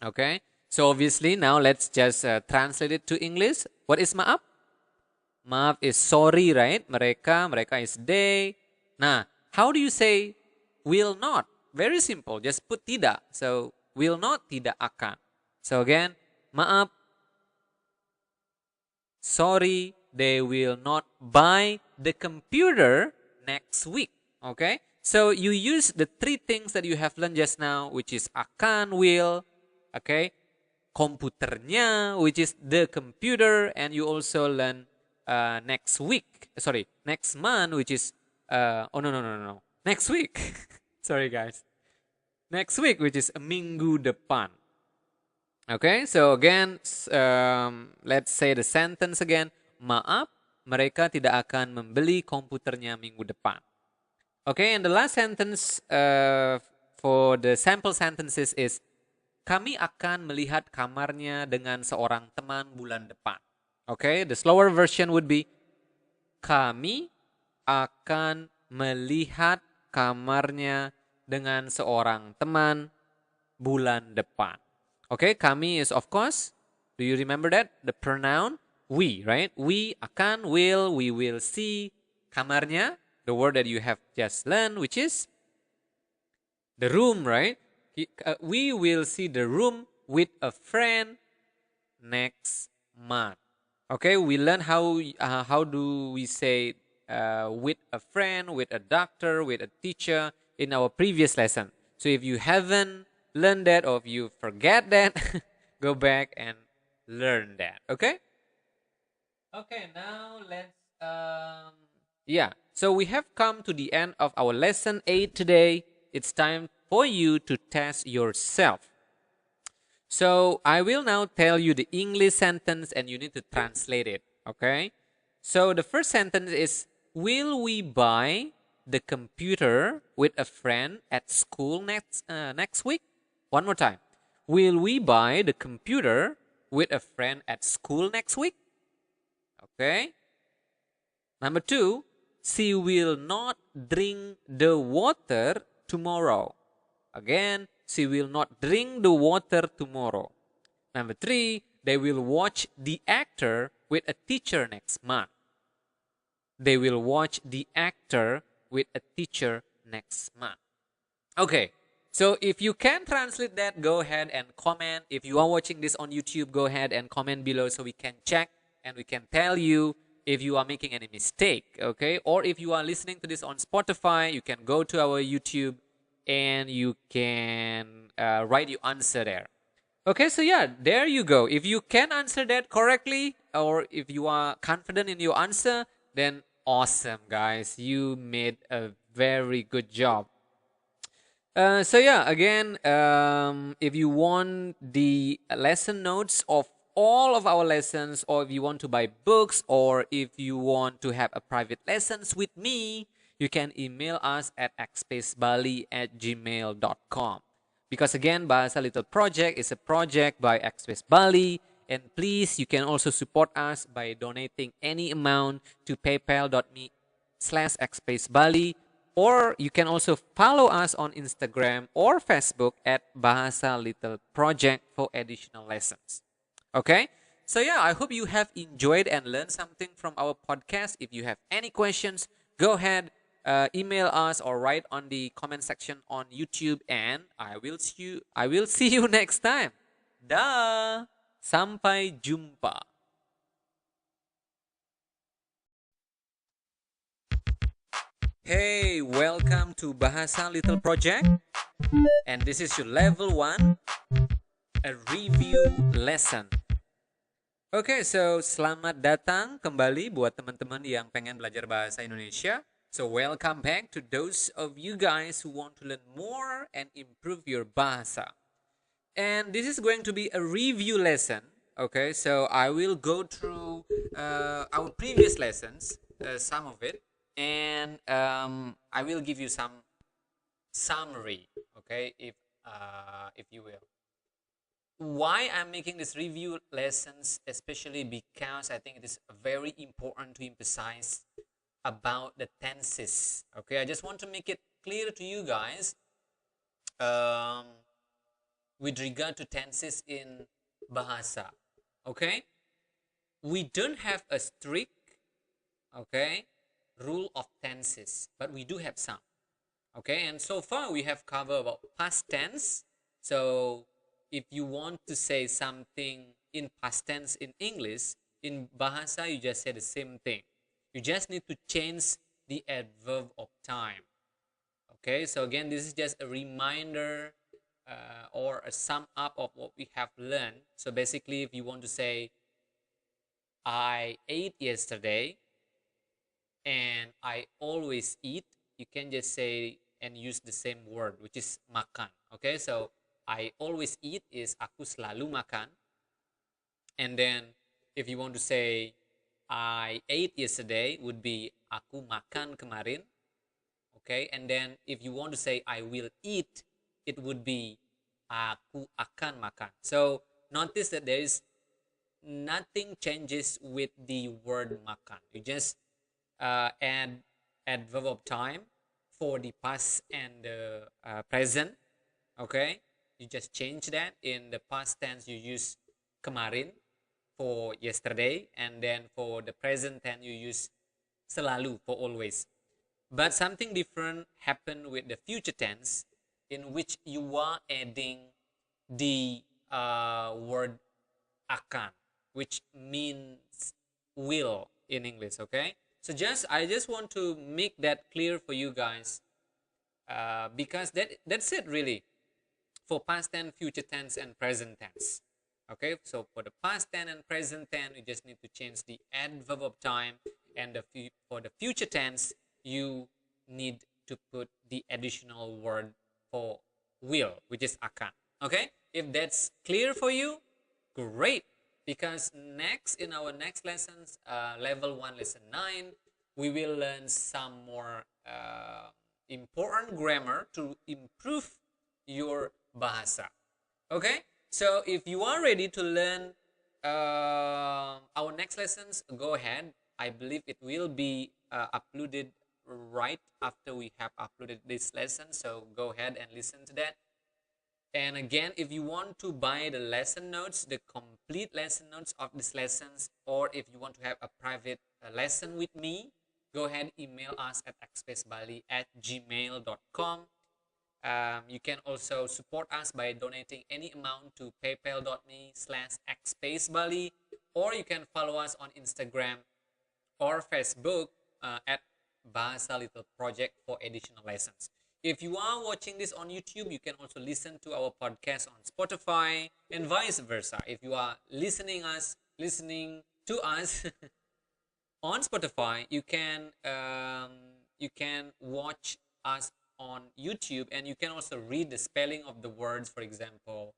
Okay, so obviously now let's just translate it to English. What is maaf? Maaf is sorry, right? Mereka is they. Nah, how do you say will not? Very simple, just put tidak. So will not, tidak akan. So again, maaf, sorry, they will not buy the computer next week. Okay, so you use the 3 things that you have learned just now, which is akan, will, okay, komputernya, which is the computer, and you also learn next month, which is no, next week. Sorry guys, next week, which is minggu depan. Okay, so again, let's say the sentence again. Maaf, mereka tidak akan membeli komputernya minggu depan. Okay, and the last sentence for the sample sentences is, kami akan melihat kamarnya dengan seorang teman bulan depan. Okay, the slower version would be, kami akan melihat kamarnya dengan seorang teman bulan depan. Okay, kami is of course, do you remember that? The pronoun we, right? We akan, will, we will see. Kamarnya, the word that you have just learned, which is the room, right? We will see the room with a friend next month. Okay, we learn how do we say with a friend, with a doctor, with a teacher in our previous lesson. So if you haven't learned that or if you forget that, go back and learn that. Okay. Okay, now let's yeah. So we have come to the end of our lesson 8 today. It's time for you to test yourself. So I will now tell you the English sentence and you need to translate it, okay? So the first sentence is, will we buy the computer with a friend at school next week? One more time. Will we buy the computer with a friend at school next week? Okay. Number 2, she will not drink the water tomorrow. Again, she will not drink the water tomorrow. Number 3, they will watch the actor with a teacher next month. They will watch the actor with a teacher next month. Okay, so if you can translate that, go ahead and comment. If you are watching this on YouTube, go ahead and comment below so we can check and we can tell you if you are making any mistake, okay? Or if you are listening to this on Spotify, you can go to our YouTube and you can write your answer there. Okay, so yeah, there you go. If you can answer that correctly or if you are confident in your answer, then awesome, guys. You made a very good job. So yeah, again, if you want the lesson notes of all of our lessons, or if you want to buy books, or if you want to have a private lessons with me, you can email us at xspacebali@gmail.com. Because again, Bahasa Little Project is a project by Xspace Bali. And please, you can also support us by donating any amount to paypal.me/xspacebali. Or you can also follow us on Instagram or Facebook at Bahasa Little Project for additional lessons. Okay? So yeah, I hope you have enjoyed and learned something from our podcast. If you have any questions, go ahead, email us or write on the comment section on YouTube, and I will see you next time. Dah. Sampai jumpa. Hey, welcome to Bahasa Little Project. And this is your level 1, a review lesson. Okay, so selamat datang kembali buat teman-teman yang pengen belajar bahasa Indonesia. So welcome back to those of you guys who want to learn more and improve your bahasa. And this is going to be a review lesson. Okay, so I will go through our previous lessons, some of it, and I will give you some summary. Okay, if you will. Why I'm making this review lessons, especially because I think it is very important to emphasize about the tenses. Okay, I just want to make it clear to you guys with regard to tenses in Bahasa. Okay, we don't have a strict rule of tenses, but we do have some. Okay, and so far we have covered about past tense. So if you want to say something in past tense in English, in Bahasa you just say the same thing. You just need to change the adverb of time. Okay, so again, this is just a reminder or a sum up of what we have learned. So basically, if you want to say, I ate yesterday and I always eat, you can just say and use the same word, which is makan. Okay, so I always eat is aku selalu makan. And then if you want to say I ate yesterday would be aku makan kemarin. Okay, and then if you want to say I will eat, it would be aku akan makan. So notice that there is nothing changes with the word makan. You just add adverb of time for the past and the present. Okay, you just change that. In the past tense you use kemarin, for yesterday, and then for the present tense you use selalu for always. But something different happened with the future tense, in which you are adding the word akan, which means will in English. Okay, so I just want to make that clear for you guys, because that's it really for past tense, future tense, and present tense. Okay, so for the past tense and present tense, you just need to change the adverb of time, and for the future tense, you need to put the additional word for will, which is akan. Okay, if that's clear for you, great. Because next in our next lessons, level 1, lesson 9, we will learn some more important grammar to improve your bahasa. Okay, so if you are ready to learn our next lessons, go ahead. I believe it will be uploaded right after we have uploaded this lesson, so go ahead and listen to that. And again, if you want to buy the lesson notes, the complete lesson notes of these lessons, or if you want to have a private lesson with me, go ahead, email us at xspacebali@gmail.com. You can also support us by donating any amount to paypal.me/xspacebali, or you can follow us on Instagram or Facebook at Bahasa Little Project for additional lessons. If you are watching this on YouTube, you can also listen to our podcast on Spotify, and vice versa. If you are listening to us on Spotify, you can watch us on YouTube, and you can also read the spelling of the words. For example,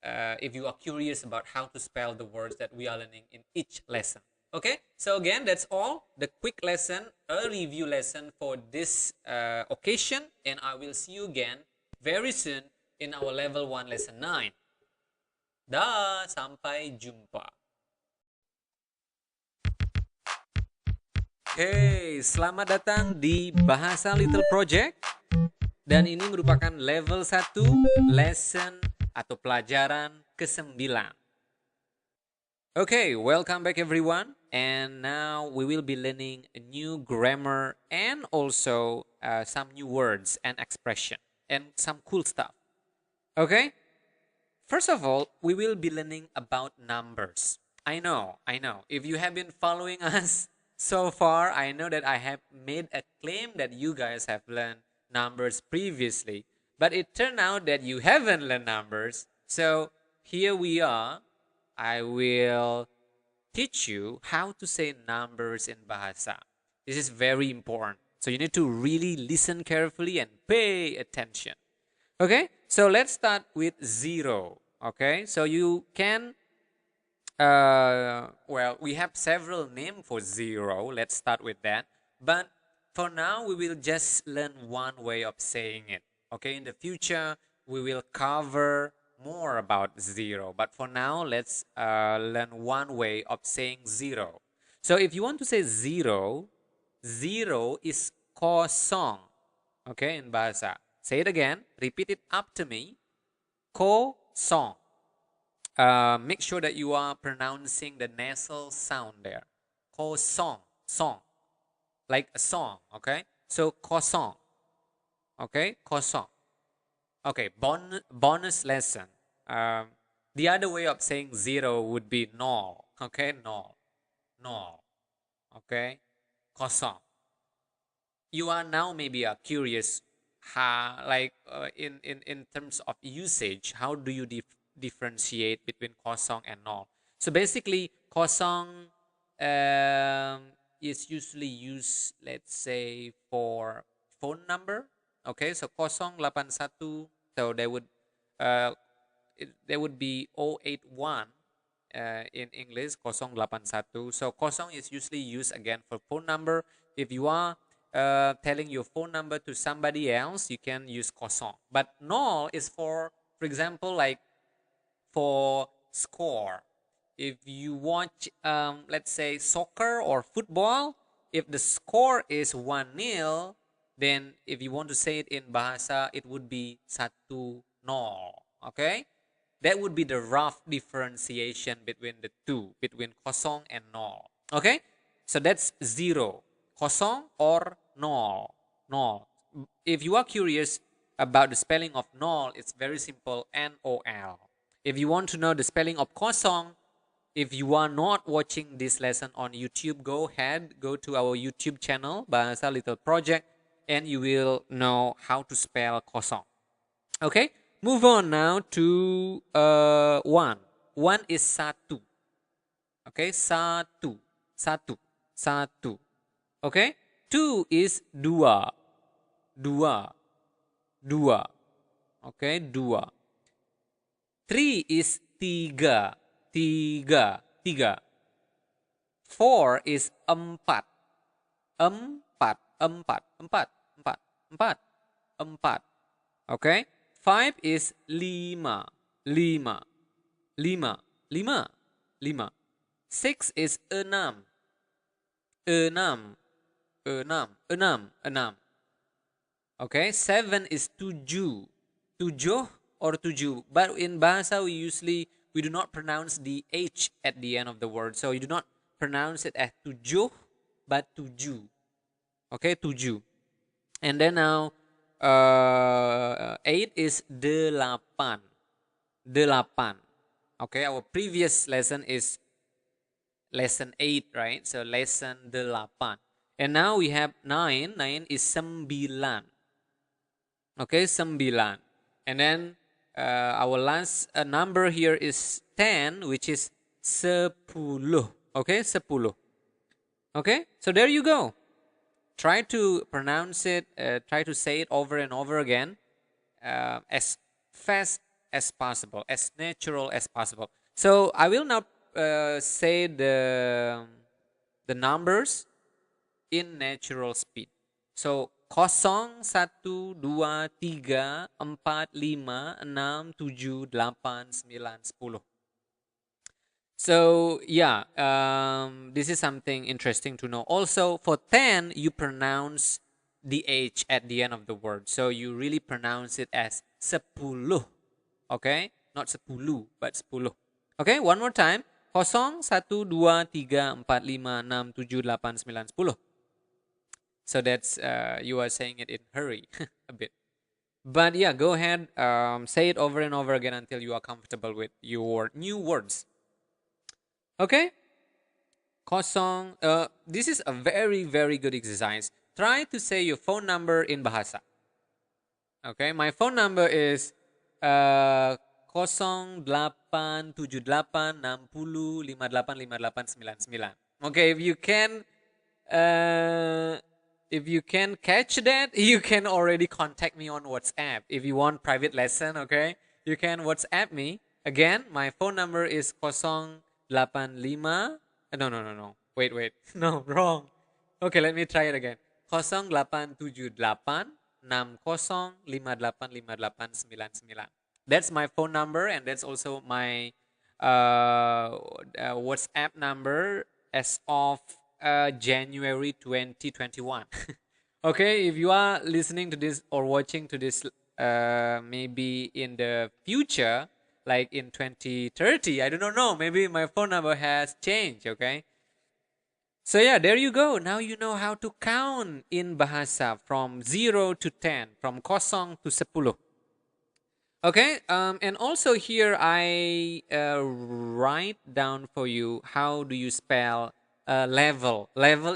if you are curious about how to spell the words that we are learning in each lesson. Okay, so again, that's all the quick lesson, a review lesson for this occasion, and I will see you again very soon in our level 1 lesson 9. Dah, sampai jumpa. Hey, selamat datang di Bahasa Little Project. Dan ini merupakan level 1 lesson atau pelajaran ke-9. Okay, welcome back everyone. And now we will be learning a new grammar and also some new words and expression and some cool stuff. Okay? First of all, we will be learning about numbers. I know. If you have been following us so far, I know that I have made a claim that you guys have learned numbers previously, but it turned out that you haven't learned numbers. So here we are. I will teach you how to say numbers in Bahasa. This is very important. So you need to really listen carefully and pay attention. Okay, so let's start with 0. Okay, so you can, we have several names for 0. Let's start with that. But for now, we will just learn one way of saying it. Okay, in the future, we will cover more about 0. But for now, let's learn one way of saying 0. So if you want to say 0, 0 is kosong. Okay, in Bahasa. Say it again. Repeat it after me. Kosong. Make sure that you are pronouncing the nasal sound there. Kosong. Song. Like a song. Okay. So kosong. Okay. Kosong. Okay. Bonus lesson. The other way of saying 0 would be nol. Okay. Nol. Okay. Kosong. You are now maybe curious, in terms of usage, how do you differentiate between kosong and nol? So basically, kosong is usually used, let's say, for phone number. Okay, so 081. So there would be 081 in English, 081. So kosong is usually used again for phone number. If you are telling your phone number to somebody else, you can use kosong. But nol is for example, like for score. If you watch, let's say, soccer or football, if the score is 1-0, then if you want to say it in Bahasa, it would be 1-0. Okay? That would be the rough differentiation between the two, between kosong and nol. Okay, so that's 0, kosong or nol. Nol. If you are curious about the spelling of nol, it's very simple, N-O-L. If you want to know the spelling of kosong, if you are not watching this lesson on YouTube, go ahead, go to our YouTube channel, Bahasa Little Project, and you will know how to spell kosong. Okay, move on now to one. One is satu. Okay, satu, satu, satu. Okay, two is dua, dua, dua. Okay, dua. Three is tiga, tiga, tiga. Four is empat, empat, empat, empat, empat, empat, empat. Okay. Five is lima, lima, lima, lima, lima. Six is enam, enam, enam, enam, enam. Okay. Seven is tujuh, tujuh or tujuh. But in Bahasa we do not pronounce the H at the end of the word. So you do not pronounce it as tujuh, but tujuh. Okay, tujuh. And then now 8 is delapan, delapan. Okay, our previous lesson is lesson 8, right? So lesson delapan. And now we have 9. 9 is sembilan. Okay, sembilan. And then our last number here is 10, which is sepuluh. Okay, sepuluh. Okay, so there you go. Try to pronounce it, try to say it over and over again as fast as possible, as natural as possible. So I will now say the numbers in natural speed. So 0, 1, 2, 3, 4, 5, 6, 7, 8, 9, 10. So yeah, this is something interesting to know. Also, for 10, you pronounce the H at the end of the word. So you really pronounce it as sepuluh. Okay? Not sepuluh, but sepuluh. Okay, one more time. 0, 1, 2, 3, 4, 5, 6, 7, 8, 9, 10. So that's, you are saying it in hurry a bit. But yeah, go ahead, say it over and over again until you are comfortable with your new words. Okay? Kosong. This is a very, very good exercise. Try to say your phone number in Bahasa. Okay, my phone number is 087860585899. Okay, if you can catch that, you can already contact me on WhatsApp. If you want private lesson, okay, you can WhatsApp me. Again, my phone number is 085. No. Wait. No, wrong. Okay, let me try it again. 087860585899. That's my phone number, and that's also my WhatsApp number as of January 2021. Okay, if you are listening to this or watching to this maybe in the future, like in 2030, I don't know, maybe my phone number has changed. Okay, so yeah, there you go. Now you know how to count in Bahasa from 0 to 10, from kosong to sepuluh. Okay, and also here I write down for you how do you spell level. Level